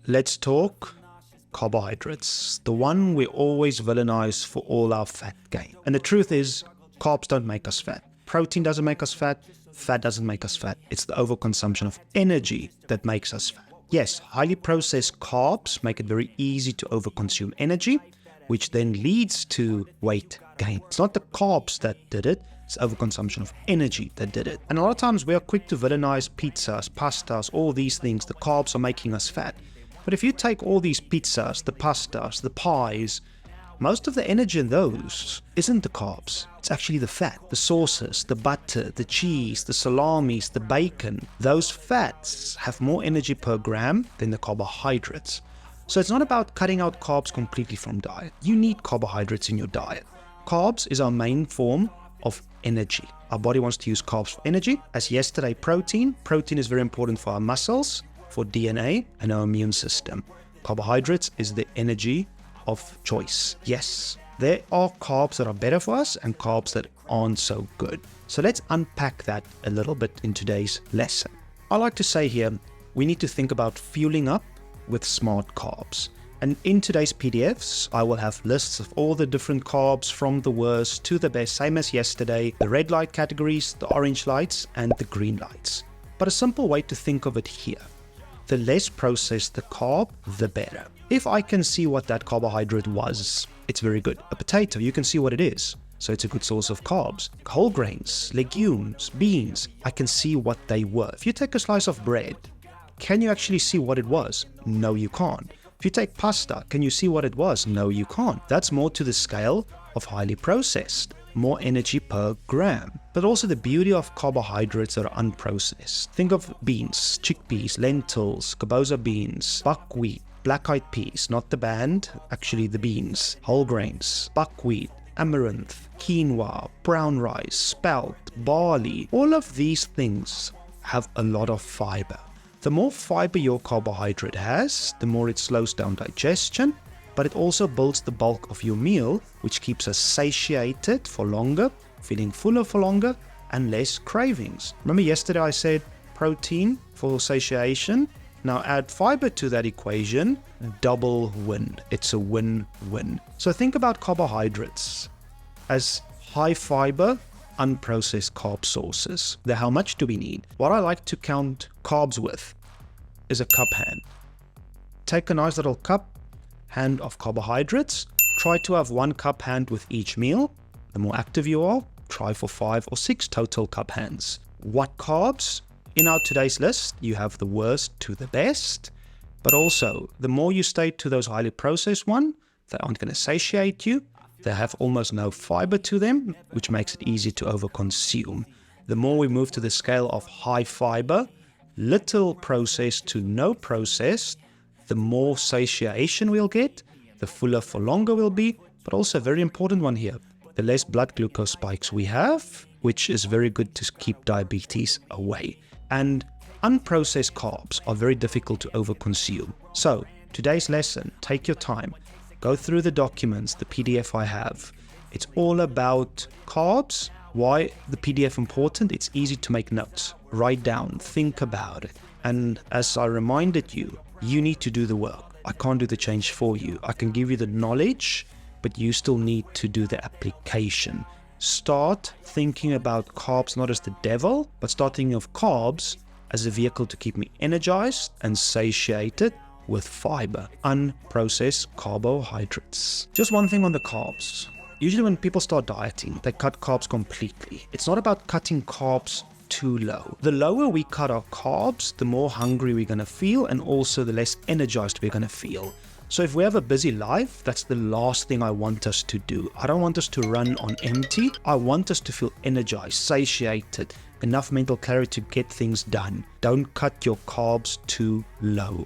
Let's talk carbohydrates, the one we always villainize for all our fat gain. And the truth is, carbs don't make us fat. Protein doesn't make us fat. Fat doesn't make us fat. It's the overconsumption of energy that makes us fat. Yes, highly processed carbs make it very easy to overconsume energy, which then leads to weight gain. It's not the carbs that did it, it's overconsumption of energy that did it. And a lot of times we are quick to villainize pizzas, pastas, all these things. The carbs are making us fat. But if you take all these pizzas, the pastas, the pies, most of the energy in those isn't the carbs. It's actually the fat, the sauces, the butter, the cheese, the salamis, the bacon. Those fats have more energy per gram than the carbohydrates. So it's not about cutting out carbs completely from diet. You need carbohydrates in your diet. Carbs is our main form of energy. Our body wants to use carbs for energy. As yesterday, protein. Protein is very important for our muscles, for DNA, and our immune system. Carbohydrates is the energy of choice. Yes, there are carbs that are better for us and carbs that aren't so good. So let's unpack that a little bit in today's lesson. I like to say here, we need to think about fueling up with smart carbs. And in today's PDFs, I will have lists of all the different carbs from the worst to the best, same as yesterday, the red light categories, the orange lights, and the green lights. But a simple way to think of it here, the less processed the carb, the better. If I can see what that carbohydrate was, it's very good. A potato, you can see what it is. So it's a good source of carbs. Whole grains, legumes, beans, I can see what they were. If you take a slice of bread, can you actually see what it was? No, you can't. If you take pasta, can you see what it was? No, you can't. That's more to the scale of highly processed. More energy per gram. But also the beauty of carbohydrates that are unprocessed. Think of beans, chickpeas, lentils, kaboza beans, buckwheat, black-eyed peas, not the band, actually the beans, whole grains, buckwheat, amaranth, quinoa, brown rice, spelt, barley. All of these things have a lot of fiber. The more fiber your carbohydrate has, the more it slows down digestion, but it also builds the bulk of your meal, which keeps us satiated for longer, feeling fuller for longer, and less cravings. Remember yesterday I said protein for satiation? Now add fiber to that equation, double win. It's a win-win. So think about carbohydrates as high fiber, unprocessed carb sources. How much do we need? What I like to count carbs with is a cup hand. Take a nice little cup hand of carbohydrates. Try to have 1 cup hand with each meal. The more active you are, try for 5 or 6 total cup hands. What carbs? In our today's list, you have the worst to the best, but also the more you stay to those highly processed ones, they aren't going to satiate you. They have almost no fiber to them, which makes it easy to overconsume. The more we move to the scale of high fiber, little processed to no processed, the more satiation we'll get, the fuller for longer we'll be, but also a very important one here, the less blood glucose spikes we have, which is very good to keep diabetes away. And unprocessed carbs are very difficult to overconsume. So today's lesson, take your time. Go through the documents, the PDF I have. It's all about carbs. Why the PDF important? It's easy to make notes. Write down, think about it. And as I reminded you, you need to do the work. I can't do the change for you. I can give you the knowledge, but you still need to do the application. Start thinking about carbs not as the devil, but start thinking of carbs as a vehicle to keep me energized and satiated with fiber, unprocessed carbohydrates. Just one thing on the carbs. Usually when people start dieting, they cut carbs completely. It's not about cutting carbs too low. The lower we cut our carbs, the more hungry we're going to feel, and also the less energized we're going to feel. So if we have a busy life, that's the last thing I want us to do. I don't want us to run on empty. I want us to feel energized, satiated, enough mental clarity to get things done. Don't cut your carbs too low.